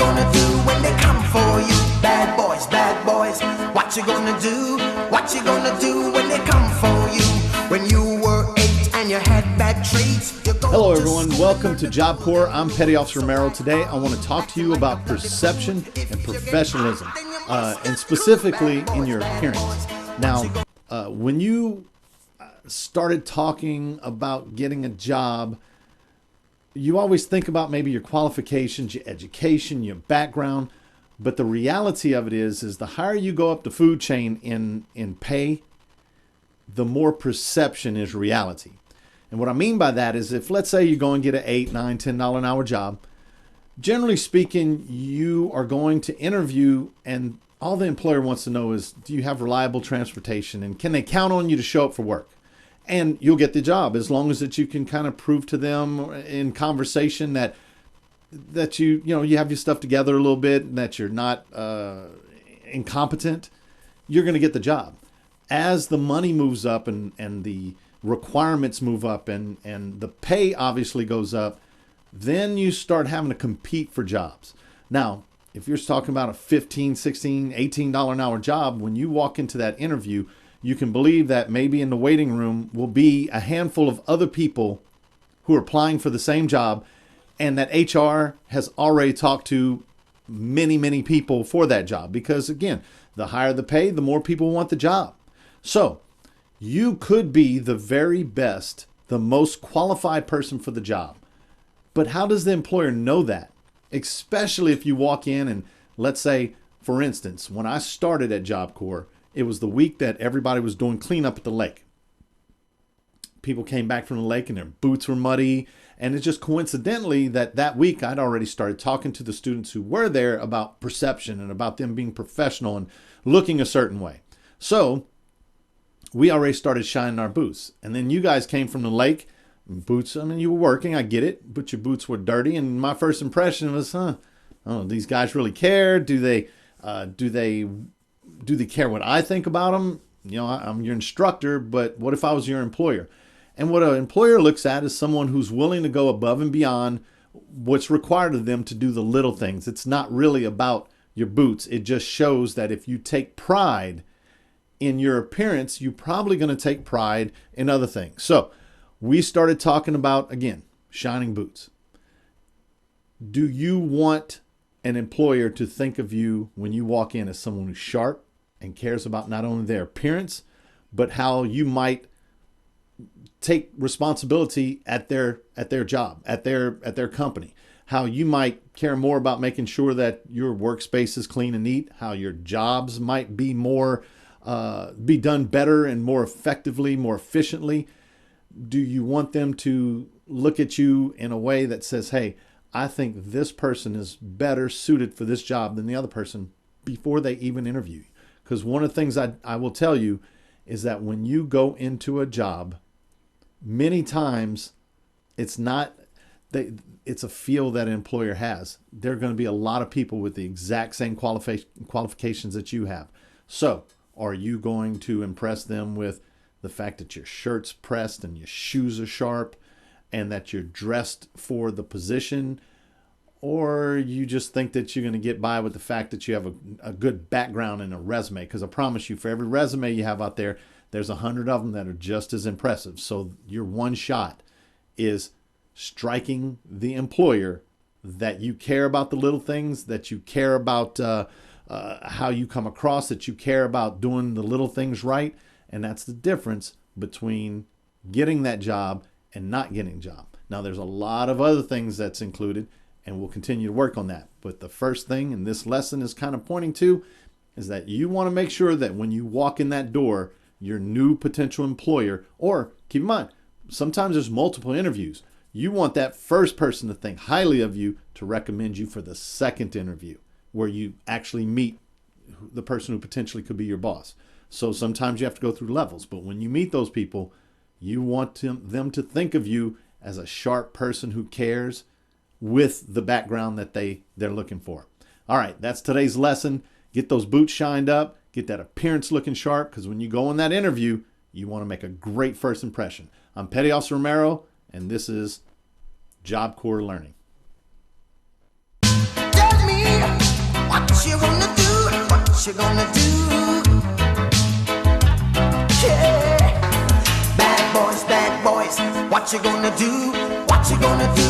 gonna do when they come for you? Bad boys, what you gonna do? What you gonna do when they come for you? When you were 8 and you had bad traits. Hello everyone, welcome to Job Corps. I'm Petty Officer Romero. Today I want to talk to you about perception and professionalism, and specifically in your appearance. Now, when you started talking about getting a job, you always think about maybe your qualifications, your education, your background, but the reality of it is the higher you go up the food chain in pay, the more perception is reality. And what I mean by that is if, let's say, you go and get an $8, $9, $10 an hour job, generally speaking, you are going to interview and all the employer wants to know is, do you have reliable transportation and can they count on you to show up for work? And you'll get the job as long as that you can kind of prove to them in conversation that you have your stuff together a little bit and that you're not incompetent. You're going to get the job. As the money moves up and the requirements move up and the pay obviously goes up, then you start having to compete for jobs. Now, if you're talking about a $15, $16, $18 an hour job, when you walk into that interview, you can believe that maybe in the waiting room will be a handful of other people who are applying for the same job and that HR has already talked to many, many people for that job. Because again, the higher the pay, the more people want the job. So you could be the very best, the most qualified person for the job. But how does the employer know that? Especially if you walk in and let's say, for instance, when I started at Job Corps, it was the week that everybody was doing cleanup at the lake. People came back from the lake and their boots were muddy. And it's just coincidentally that week I'd already started talking to the students who were there about perception and about them being professional and looking a certain way. So we already started shining our boots. And then you guys came from the lake. Boots, I mean, you were working, I get it, but your boots were dirty. And my first impression was, these guys really care. Do they care what I think about them? I'm your instructor, but what if I was your employer? And what an employer looks at is someone who's willing to go above and beyond what's required of them to do the little things. It's not really about your boots. It just shows that if you take pride in your appearance, you're probably going to take pride in other things. So we started talking about, again, shining boots. Do you want an employer to think of you when you walk in as someone who's sharp and cares about not only their appearance, but how you might take responsibility at their job, at their company, how you might care more about making sure that your workspace is clean and neat, how your jobs might be be done better and more effectively, more efficiently? Do you want them to look at you in a way that says, hey, I think this person is better suited for this job than the other person before they even interview you? Because one of the things I will tell you is that when you go into a job, many times it's a feel that an employer has. There are going to be a lot of people with the exact same qualifications that you have. So are you going to impress them with the fact that your shirt's pressed and your shoes are sharp and that you're dressed for the position? Or you just think that you're going to get by with the fact that you have a good background and a resume? Because I promise you, for every resume you have out there, there's 100 of them that are just as impressive. So your one shot is striking the employer that you care about the little things, that you care about how you come across, that you care about doing the little things right. And that's the difference between getting that job and not getting a job. Now, there's a lot of other things that's included, and we'll continue to work on that. But the first thing, and this lesson is kind of pointing to, is that you want to make sure that when you walk in that door, your new potential employer, or keep in mind, sometimes there's multiple interviews. You want that first person to think highly of you to recommend you for the second interview, where you actually meet the person who potentially could be your boss. So sometimes you have to go through levels, but when you meet those people, you want them to think of you as a sharp person who cares with the background that they're looking for. All right, that's today's lesson. Get those boots shined up, get that appearance looking sharp, because when you go in that interview, you want to make a great first impression. I'm Petty Officer Romero, and this is Job Corps Learning. Tell me you gonna do? What you gonna do? Yeah. Bad boys, what you gonna do? What you gonna do